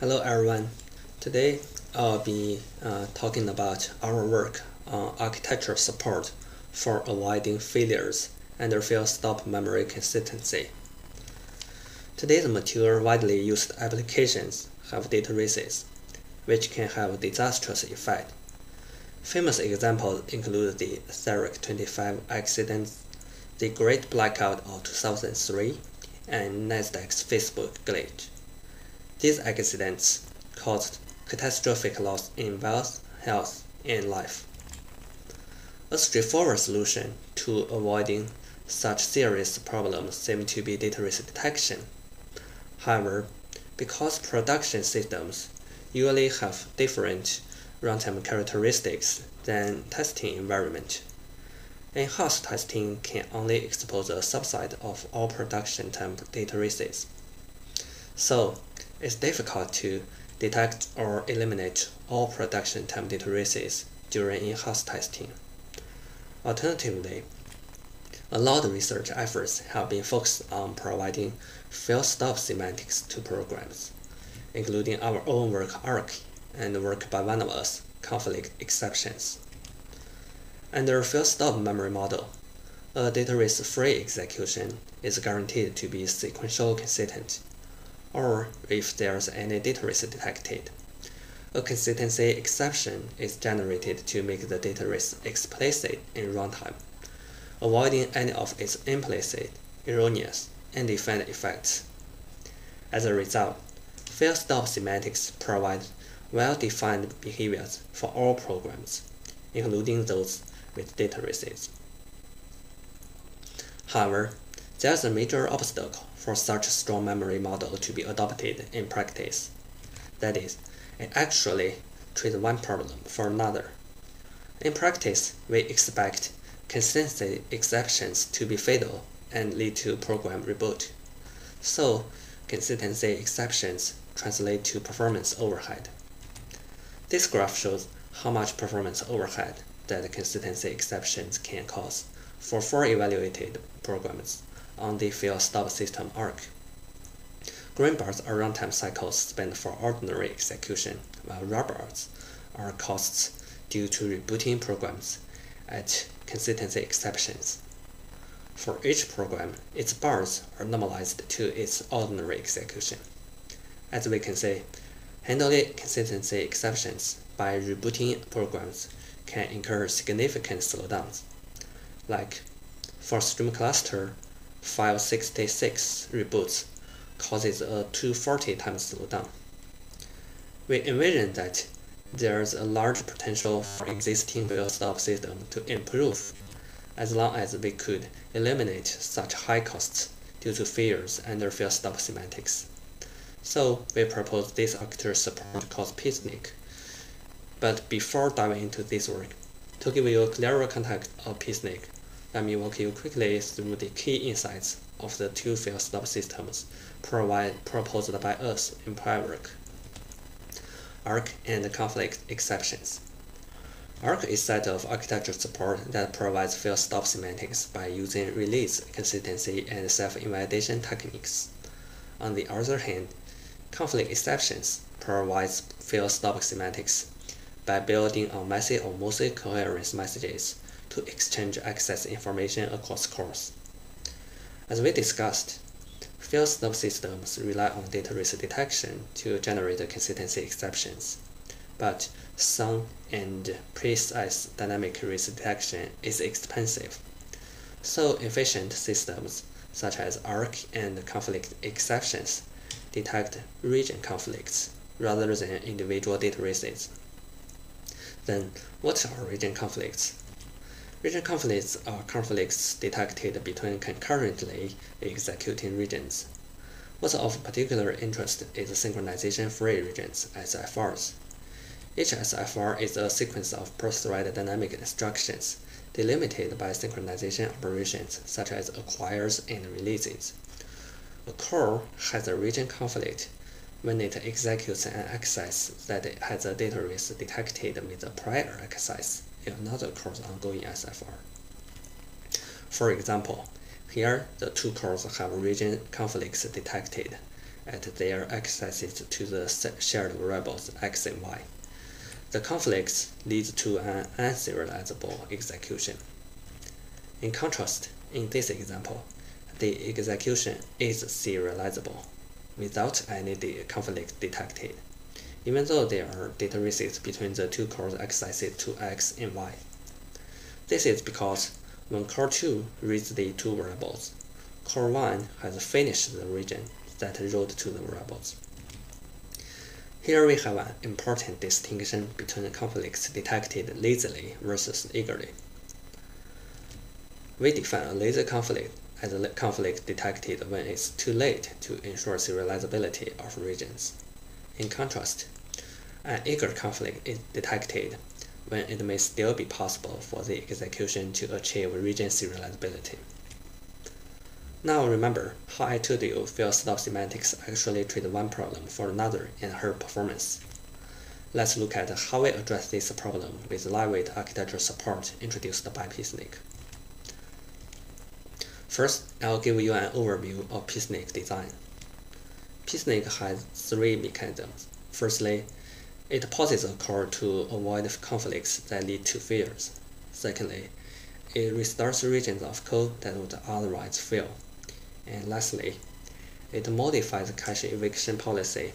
Hello everyone. Today I'll be talking about our work on architecture support for avoiding failures under fail-stop memory consistency. Today's mature, widely used applications have data races, which can have a disastrous effect. Famous examples include the Theric 25 accident, the Great Blackout of 2003, and Nasdaq's Facebook glitch. These accidents caused catastrophic loss in wealth, health, and life. A straightforward solution to avoiding such serious problems seems to be data race detection. However, because production systems usually have different runtime characteristics than testing environment, in-house testing can only expose a subset of all production time data races. So, it's difficult to detect or eliminate all production time data races during in-house testing. Alternatively, a lot of research efforts have been focused on providing fail-stop semantics to programs, including our own work ARC and work by one of us, conflict exceptions. Under a fail-stop memory model, a data race-free execution is guaranteed to be sequential consistent, or if there's any data race detected, a consistency exception is generated to make the data race explicit in runtime, avoiding any of its implicit, erroneous, and defined effects. As a result, fail-stop semantics provide well-defined behaviors for all programs, including those with data races. However, there's a major obstacle for such a strong memory model to be adopted in practice. That is, it actually treats one problem for another. In practice, we expect consistency exceptions to be fatal and lead to program reboot. So, consistency exceptions translate to performance overhead. This graph shows how much performance overhead that consistency exceptions can cause for 4 evaluated programs on the fail-stop system ARC. Green bars are runtime cycles spent for ordinary execution, while red bars are costs due to rebooting programs at consistency exceptions. For each program, its bars are normalized to its ordinary execution. As we can see, handling consistency exceptions by rebooting programs can incur significant slowdowns. Like, for stream cluster, 566 reboots causes a 240 times slowdown. We envision that there's a large potential for existing fail-stop system to improve as long as we could eliminate such high costs due to failures under fail-stop semantics. So we propose this architecture support called Peacenik. But before diving into this work, to give you a clearer context of Peacenik, let me walk you quickly through the key insights of the 2 fail-stop systems proposed by us in prior work: ARC and conflict exceptions. ARC is a set of architecture support that provides fail-stop semantics by using release, consistency, and self-invalidation techniques. On the other hand, conflict exceptions provides fail-stop semantics by building on messy or mostly coherent messages to exchange access information across cores. As we discussed, fail-stop systems rely on data race detection to generate consistency exceptions, but sound and precise dynamic race detection is expensive. So efficient systems such as ARC and conflict exceptions detect region conflicts rather than individual data races. Then, what are region conflicts? Region conflicts are conflicts detected between concurrently executing regions. What's of particular interest is synchronization-free regions, SFRs. Each SFR is a sequence of per-thread dynamic instructions delimited by synchronization operations such as acquires and releases. A core has a region conflict when it executes an access that has a data race detected with a prior access in another core's ongoing SFR. For example, here the 2 cores have region conflicts detected, at their accesses to the shared variables x and y. The conflicts lead to an unserializable execution. In contrast, in this example, the execution is serializable without any conflict detected, even though there are data races between the two core accesses to x and y. This is because when core 2 reads the two variables, core 1 has finished the region that wrote to the variables. Here we have an important distinction between conflicts detected lazily versus eagerly. We define a lazy conflict as a conflict detected when it's too late to ensure serializability of regions. In contrast, an eager conflict is detected when it may still be possible for the execution to achieve region serializability. Now remember how I told you full-stop semantics actually treat one problem for another in her performance. Let's look at how we address this problem with lightweight architecture support introduced by Peacenik. First, I'll give you an overview of Peacenik design. Peacenik has three mechanisms. Firstly, it pauses a core to avoid conflicts that lead to failures. Secondly, it restarts regions of code that would otherwise fail. And lastly, it modifies the cache eviction policy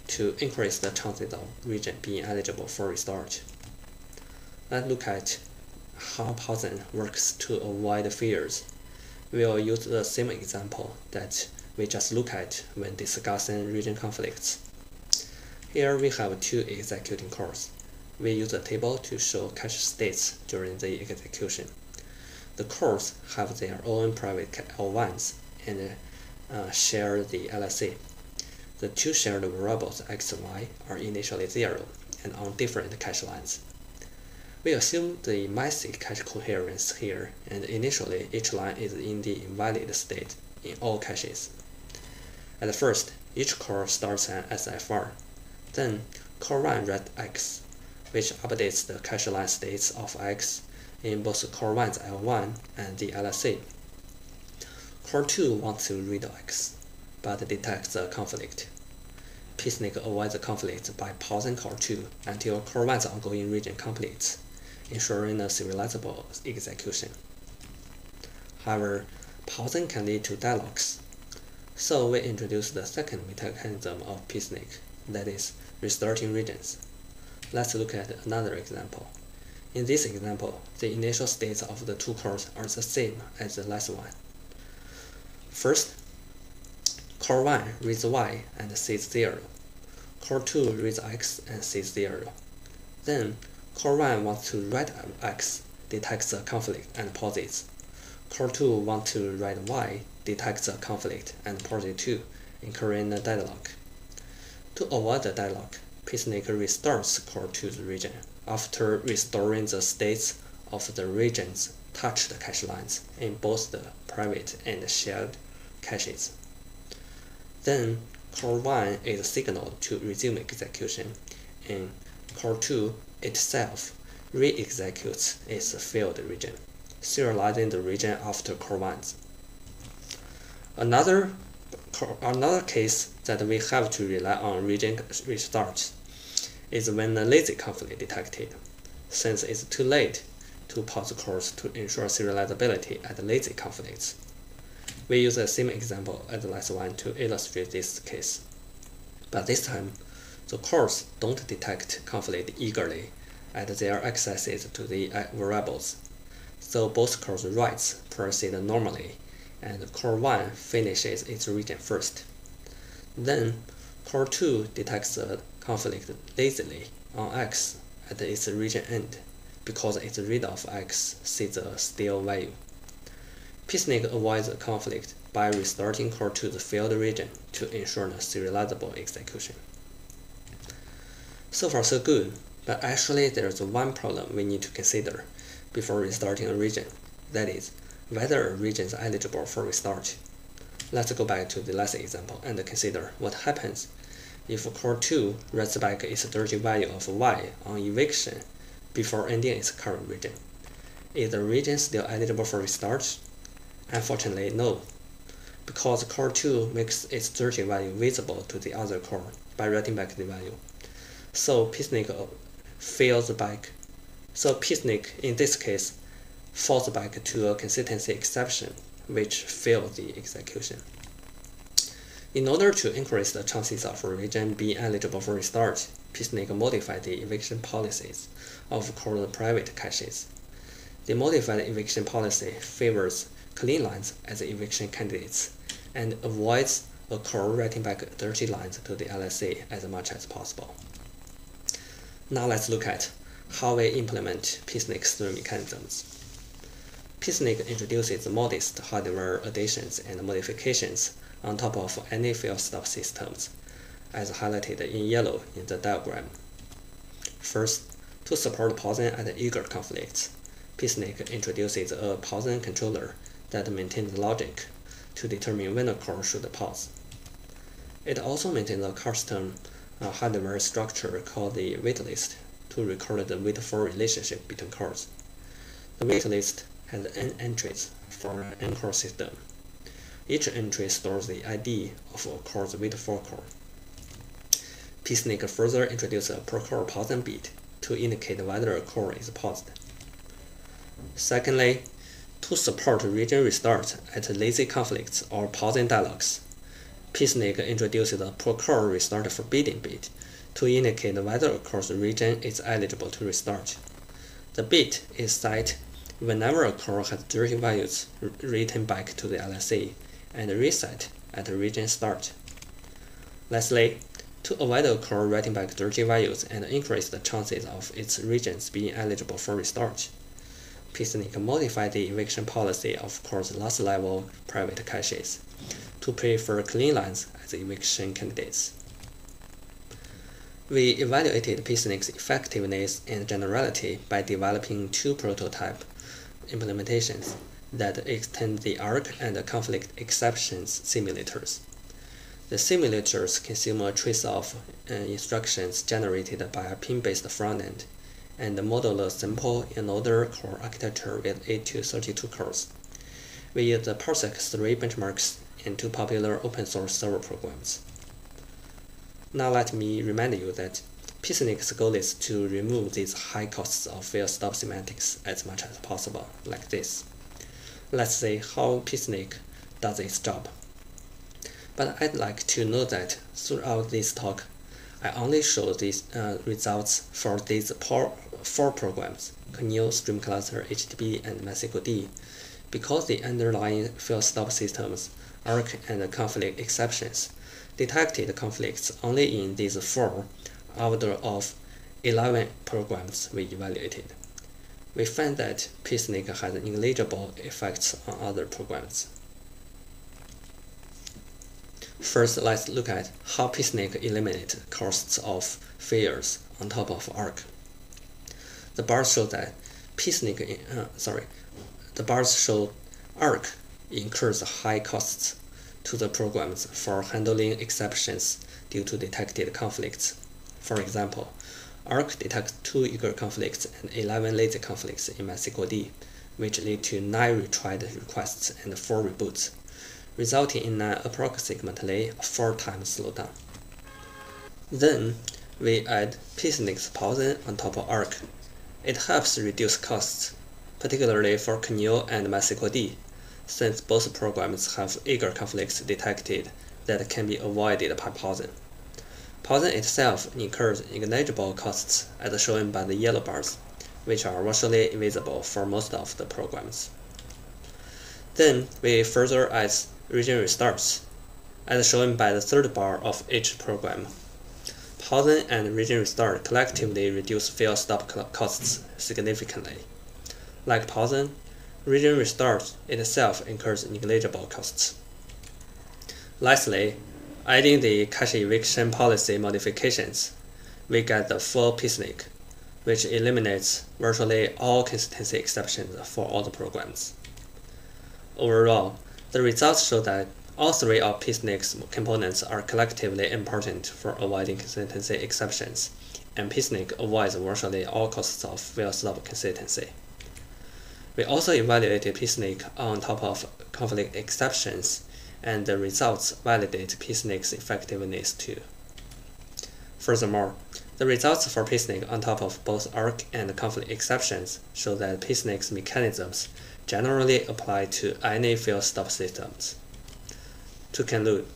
to increase the chances of region being eligible for restart. Let's look at how pausing works to avoid failures. We'll use the same example that we just looked at when discussing region conflicts. Here we have two executing cores. We use a table to show cache states during the execution. The cores have their own private L1s and share the LSA. The two shared variables x and y are initially 0 and on different cache lines. We assume the messy cache coherence here, and initially each line is in the invalid state in all caches. At first, each core starts an SFR. Then, core 1 read x, which updates the cache line states of x in both core 1's L1 and the LSA. Core 2 wants to read x, but detects a conflict. Peacenik avoids the conflict by pausing core 2 until core 1's ongoing region completes, ensuring a serializable execution. However, pausing can lead to deadlocks. So we introduce the second mechanism of Peacenik, that is, restarting regions. Let's look at another example. In this example, the initial states of the two cores are the same as the last one. First, core 1 reads y and sees 0. Core 2 reads x and sees 0. Then, core 1 wants to write x, detects a conflict and pauses. Core 2 wants to write y, detects a conflict and pauses too, incurring a deadlock. To avoid the deadlock, Peacenik restarts core 2's region after restoring the states of the regions touched cache lines in both the private and shared caches. Then, core 1 is signaled to resume execution, and core 2 itself re-executes its failed region, serializing the region after core 1's. Another case that we have to rely on region restarts is when a lazy conflict detected, since it's too late to pause cores to ensure serializability at lazy conflicts. We use the same example as the last one to illustrate this case. But this time, the cores don't detect conflict eagerly at their accesses to the variables, so both cores' writes proceed normally, and core 1 finishes its region first. Then, core 2 detects the conflict lazily on x at its region end, because its read of x sees a stale value. Peacenik avoids the conflict by restarting core 2's failed region to ensure a serializable execution. So far so good, but actually there is one problem we need to consider before restarting a region, that is, whether a region is eligible for restart. Let's go back to the last example and consider what happens if core 2 writes back its dirty value of y on eviction before ending its current region. Is the region still eligible for restart? Unfortunately, no. because core 2 makes its dirty value visible to the other core by writing back the value. So Peacenik falls back. So Peacenik in this case falls back to a consistency exception, which fails the execution. In order to increase the chances of a region being eligible for restart, Peacenik modified the eviction policies of core private caches. The modified eviction policy favors clean lines as eviction candidates and avoids a core writing back dirty lines to the LSA as much as possible. Now let's look at how we implement Peacenik's three mechanisms. Peacenik introduces modest hardware additions and modifications on top of any fail stop systems, as highlighted in yellow in the diagram. First, to support pausing at eager conflicts, Peacenik introduces a pausing controller that maintains logic to determine when a core should pause. It also maintains a custom hardware structure called the waitlist to record the wait-for relationship between cores. The waitlist has n entries for an core system. Each entry stores the ID of a core's wait-for core. Peacenik further introduces a per-core pausing bit to indicate whether a core is paused. Secondly, to support region restart at lazy conflicts or pausing dialogues, Peacenik introduces a per-core restart forbidding bit to indicate whether a core's region is eligible to restart. The bit is set whenever a core has dirty values written back to the LSA and reset at region start. Lastly, to avoid a core writing back dirty values and increase the chances of its regions being eligible for restart, Peacenik modified the eviction policy of core's last level private caches to prefer clean lines as eviction candidates. We evaluated Peacenik's effectiveness and generality by developing two prototype implementations that extend the arc and conflict exceptions simulators. The simulators consume a trace of instructions generated by a pin-based front-end and model a simple in-order core architecture with 8 to 32 cores. We use the Parsec 3 benchmarks in two popular open-source server programs. Now let me remind you that Peacenik's goal is to remove these high costs of fail-stop semantics as much as possible, like this. Let's see how Peacenik does its job. But I'd like to note that throughout this talk, I only show these results for these four programs, Canyon, Stream Cluster, HTTP, and MySQL, because the underlying fail-stop systems, arc, and conflict exceptions detected conflicts only in these 4 out of 11 programs we evaluated. We find that Peacenik has negligible effects on other programs. First, let's look at how Peacenik eliminates costs of failures on top of arc. The bars show that arc incurs high costs to the programs for handling exceptions due to detected conflicts. For example, arc detects 2 eager conflicts and 11 lazy conflicts in MySQL, which lead to 9 retried requests and 4 reboots, resulting in an approximately 4 times slowdown. Then, we add Peacenik's pausing on top of arc. It helps reduce costs, particularly for Canyon and MySQL, since both programs have eager conflicts detected that can be avoided by pausing. Pausing itself incurs negligible costs as shown by the yellow bars, which are virtually invisible for most of the programs. Then we further add region restarts, as shown by the third bar of each program. Pausing and region restart collectively reduce fail-stop costs significantly. Like pausing, region restart itself incurs negligible costs. Lastly, adding the cache eviction policy modifications, we get the full Peacenik, which eliminates virtually all consistency exceptions for all the programs. Overall, the results show that all 3 of Peacenik's components are collectively important for avoiding consistency exceptions, and Peacenik avoids virtually all costs of fail-stop consistency. We also evaluated Peacenik on top of conflict exceptions and the results validate Peacenik's effectiveness too. Furthermore, the results for Peacenik on top of both arc and conflict exceptions show that Peacenik's mechanisms generally apply to any fail stop systems. To conclude,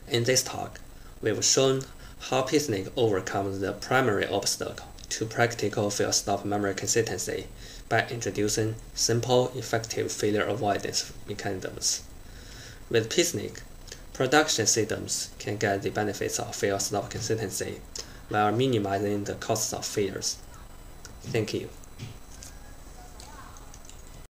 in this talk, we've shown how Peacenik overcomes the primary obstacle to practical fail stop memory consistency by introducing simple, effective failure avoidance mechanisms. With Peacenik, production systems can get the benefits of fail stop consistency while minimizing the costs of failures. Thank you.